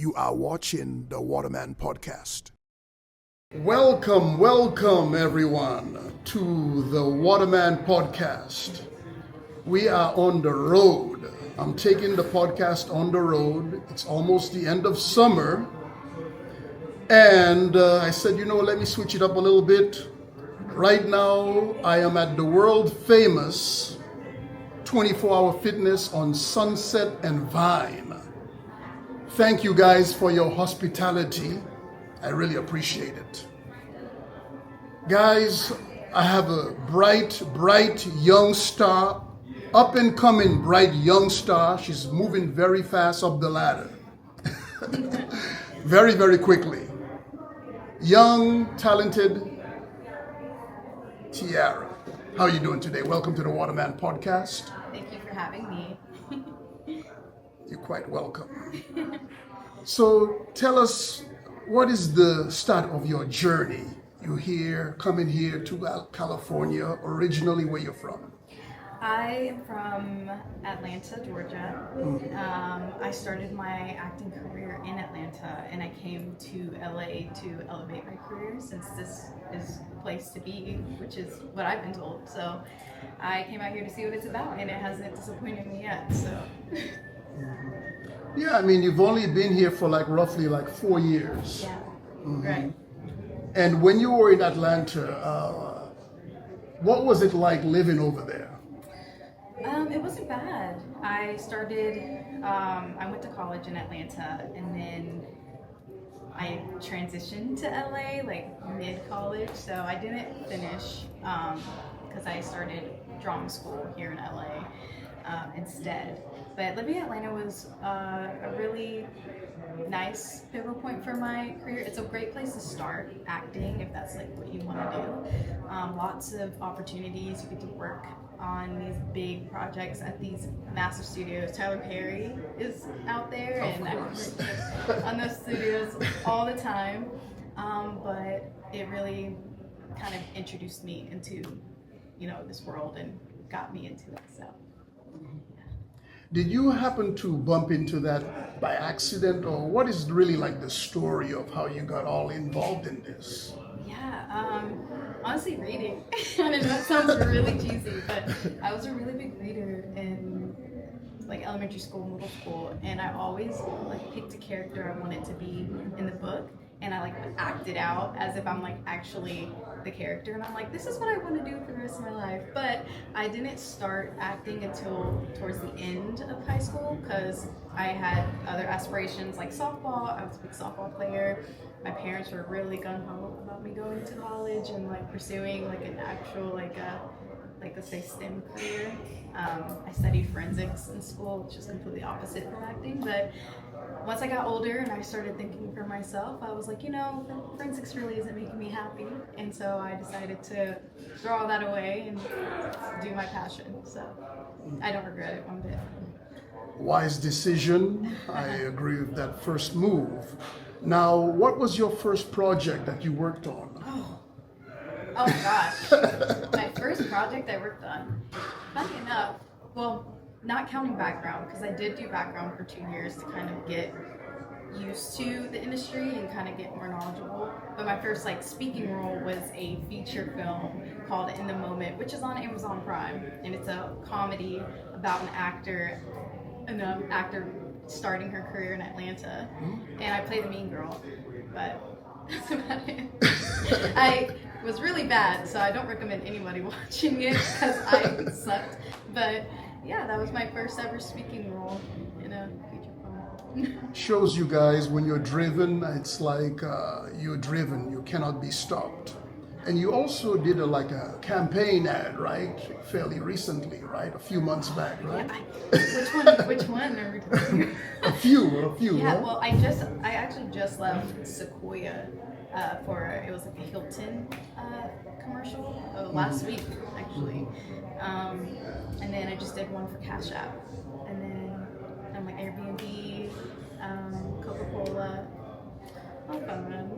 You are watching the Waterman Podcast. Welcome everyone to the Waterman Podcast. We are on the road. I'm taking the podcast on the road. It's almost the end of summer. And I said, let me switch it up a little bit. Right now, I am at the world famous 24-hour fitness on Sunset and Vine. Thank you guys for your hospitality. I really appreciate it. Guys, I have a bright young star, up and coming bright young star. She's moving very fast up the ladder. very quickly. Young, talented Tiara. How are you doing today? Welcome to the Waterman Podcast. Thank you for having me. You're quite welcome. So tell us, what is the start of your journey? You coming here to California, originally where you're from? I am from Atlanta, Georgia. I started my acting career in Atlanta, and I came to LA to elevate my career since this is the place to be, which is what I've been told. So I came out here to see what it's about, and it hasn't disappointed me yet. So. Yeah, I mean, you've only been here for roughly 4 years. Yeah, right. And when you were in Atlanta, what was it like living over there? It wasn't bad. I went to college in Atlanta, and then I transitioned to LA mid-college, so I didn't finish because I started drama school here in LA instead. But living in Atlanta was a really nice pivotal point for my career. It's a great place to start acting if that's what you want to do. Lots of opportunities. You get to work on these big projects at these massive studios. Tyler Perry is out there, and I work on those studios all the time. But it really kind of introduced me into, this world and got me into it. So. Did you happen to bump into that by accident, or what is really the story of how you got all involved in this? Yeah, honestly, reading. I know it sounds really cheesy, but I was a really big reader in elementary school, middle school, and I always picked a character I wanted to be in the book, and I acted out as if I'm actually the character, and I'm this is what I want to do for the rest of my life. But I didn't start acting until towards the end of high school because I had other aspirations like softball. I was a big softball player. My parents were really gung-ho about me going to college and pursuing an actual let's say STEM career. I studied forensics in school, which is completely opposite from acting. But once I got older and I started thinking for myself, I was forensics really isn't making me happy. And so I decided to throw all that away and do my passion. So I don't regret it one bit. Wise decision. I agree with that first move. Now, what was your first project that you worked on? Oh gosh, my first project I worked on, funny enough, well, not counting background, because I did do background for 2 years to kind of get used to the industry and kind of get more knowledgeable. But my first speaking role was a feature film called In the Moment, which is on Amazon Prime, and it's a comedy about an actor starting her career in Atlanta, and I played the mean girl, but that's about it. I was really bad, so I don't recommend anybody watching it because I sucked. But yeah, that was my first ever speaking role in a feature film. Shows you guys when you're driven, it's you're driven, you cannot be stopped. And you also did a campaign ad, right? Fairly recently, right? A few months back, right? Yeah, which one are we talking A few. Yeah, Huh? well, I actually just left Sequoia it was a Hilton commercial last week, actually. And then I just did one for Cash App. And then Airbnb, Coca-Cola.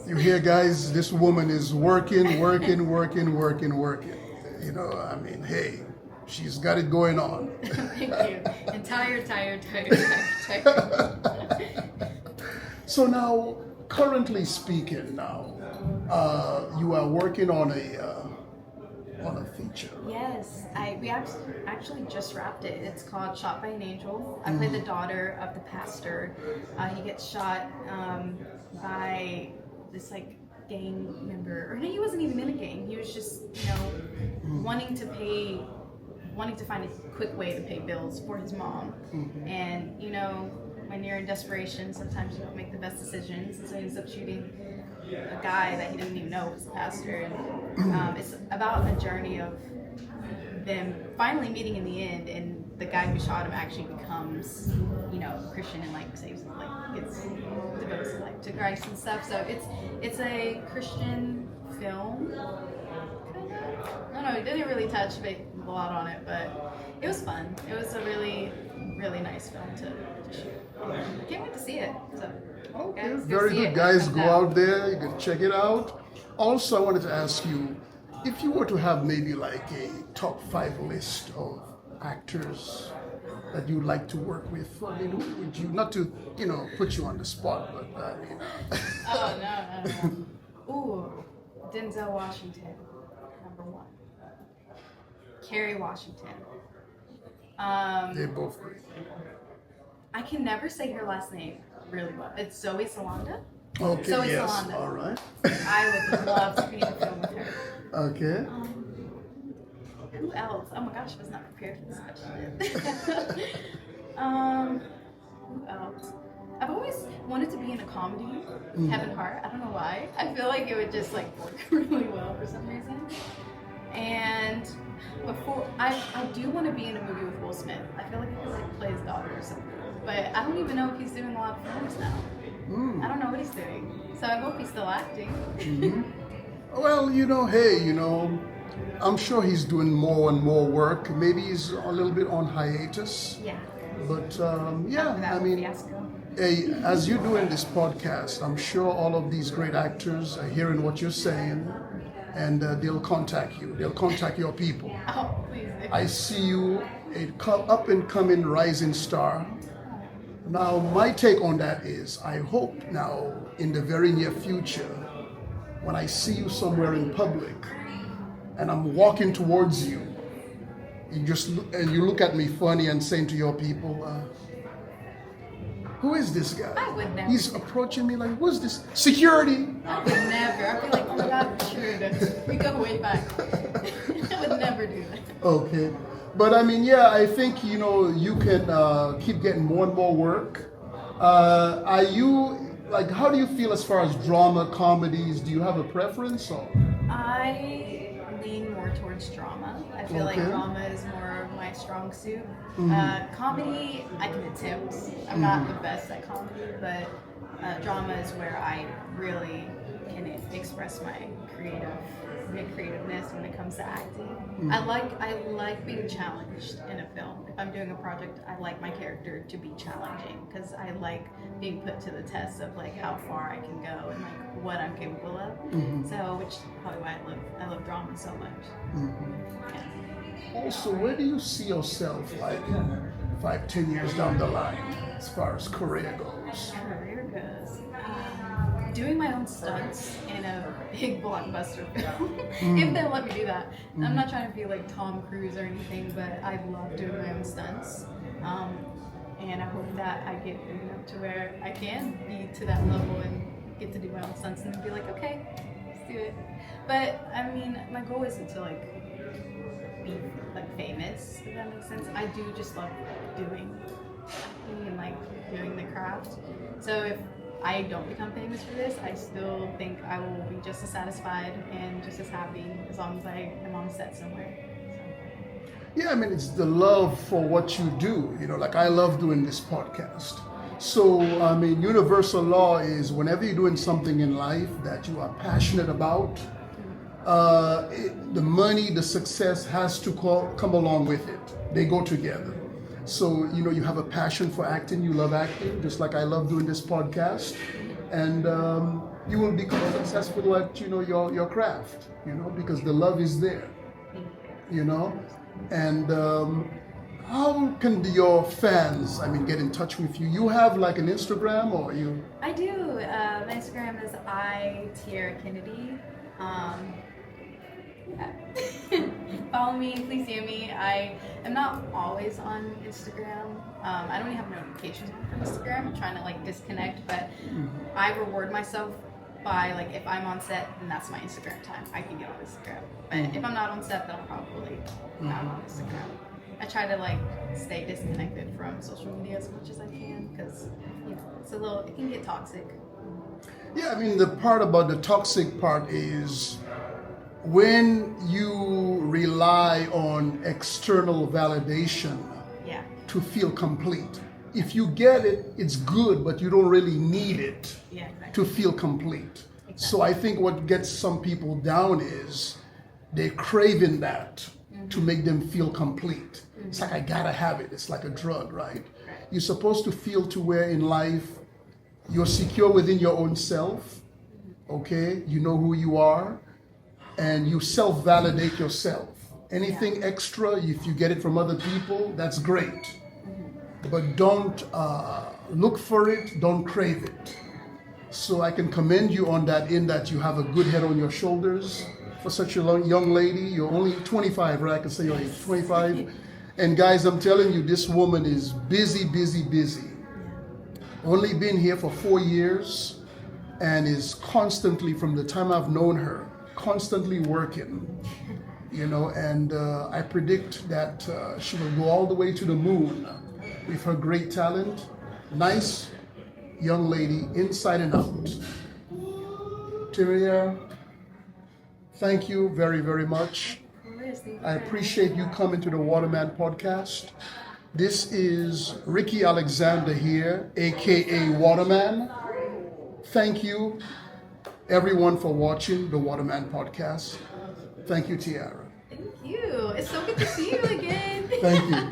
You hear, guys, this woman is working. Hey, she's got it going on. Thank you. And tired. So now, currently speaking, now you are working on a feature. Yes, we actually just wrapped it. It's called Shot by an Angel. I play the daughter of the pastor. He gets shot by this like gang member, or no, he wasn't even in a gang. He was just wanting to find a quick way to pay bills for his mom. And when you're in desperation, sometimes you don't make the best decisions, and so he ends up shooting a guy that he didn't even know was the pastor. And it's about a journey of them finally meeting in the end, and the guy who shot him actually becomes Christian and like saves, like gets devotes like to Christ and stuff. So it's a Christian film. I don't know, it didn't really touch a lot on it, but it was fun. It was a really, really nice film to shoot. I can't wait to see it. So, Okay, guys, go very see good. it. Guys, Come go out. out there. You can check it out. Also, I wanted to ask you, if you were to have maybe like a top 5 list of actors that you'd like to work with, I mean, who would you, not to, put you on the spot, but I mean... Oh, no. Ooh, Denzel Washington, number 1. Kerry Washington. They're both great. I can never say her last name really well. It's Zoe Salonda. Okay, Zoe yes, Salonda. all right. I would love to be in a film with her. Okay. Who else? Oh my gosh, I was not prepared for this question. Who else? I've always wanted to be in a comedy. Kevin Hart. I don't know why. I feel like it would just like work really well for some reason. And before, I do want to be in a movie with Will Smith. I feel like I could like play his daughter or something. But I don't even know if he's doing a lot of films now. I don't know what he's doing. So I hope he's still acting. Well, I'm sure he's doing more and more work. Maybe he's a little bit on hiatus. Yeah. But After yeah, that I mean, fiasco. hey, as you're doing this podcast, I'm sure all of these great actors are hearing what you're saying, and they'll contact you. They'll contact your people. Oh, please. I see you a up and coming rising star. Now, my take on that is, I hope now in the very near future, when I see you somewhere in public, and I'm walking towards you, you look at me funny and saying to your people, who is this guy? I would never. He's approaching me like, what's this? Security! I would never. I'd be like, oh my God, sure. We go way back. I would never do that. Okay. But I mean, yeah, I think, you can keep getting more and more work. Are you, like, how do you feel as far as drama, comedies? Do you have a preference? Or? I lean more towards drama. I feel like Okay. drama is more of my strong suit. Comedy, I can attempt. I'm not the best at comedy, but drama is where I really can express my creativeness when it comes to acting. I like being challenged in a film. If I'm doing a project, I like my character to be challenging because I like being put to the test of like how far I can go and like what I'm capable of. So, which is probably why I love drama so much. Yeah. Also, where do you see yourself like 5-10 years down the line as far as career goes? Career goes. Doing my own stunts in a big blockbuster film, if they let me do that. I'm not trying to be like Tom Cruise or anything, but I love doing my own stunts. And I hope that I get big enough to where I can be to that level and get to do my own stunts and be like, okay, let's do it. But I mean, my goal isn't to like be like famous, if that makes sense. I do just love doing acting and like doing the craft. So if I don't become famous for this, I still think I will be just as satisfied and just as happy as long as I am on set somewhere. Yeah, I mean, it's the love for what you do. Like I love doing this podcast. So, I mean, universal law is whenever you're doing something in life that you are passionate about, the money, the success has to come along with it. They go together. So, you have a passion for acting, you love acting, just like I love doing this podcast. And you will become successful at, your craft, because the love is there, And How can your fans, get in touch with you? You have like an Instagram or you? I do. My Instagram is Tiara Kennedy. Yeah. Follow me, please DM me. I am not always on Instagram. I don't even have notifications on for Instagram. I'm trying to like disconnect, but I reward myself by like if I'm on set, then that's my Instagram time. I can get on Instagram. But if I'm not on set, then I'm probably not on Instagram. I try to like stay disconnected from social media as much as I can because it can get toxic. Yeah, the part about the toxic part is when you rely on external validation Yeah. to feel complete. If you get it, it's good, but you don't really need it Yeah, exactly. to feel complete. So I think what gets some people down is they're craving that to make them feel complete. It's like, I gotta have it. It's like a drug, right? You're supposed to feel to where in life you're secure within your own self, okay? You know who you are, and you self-validate yourself. Anything extra, if you get it from other people, that's great. But don't look for it, don't crave it. So I can commend you on that, in that you have a good head on your shoulders for such a young lady. You're only 25, right? I can say you're 25. And guys, I'm telling you, this woman is busy, busy, busy. Only been here for 4 years and is constantly, from the time I've known her, constantly working. And I predict that she will go all the way to the moon with her great talent. Nice young lady, inside and out. Tiara, thank you very, very much. I appreciate you coming to the Waterman podcast. This is Ricky Alexander here, aka Waterman. Thank you, everyone, for watching the Waterman podcast. Thank you, Tiara. Thank you. It's so good to see you again. Thank you.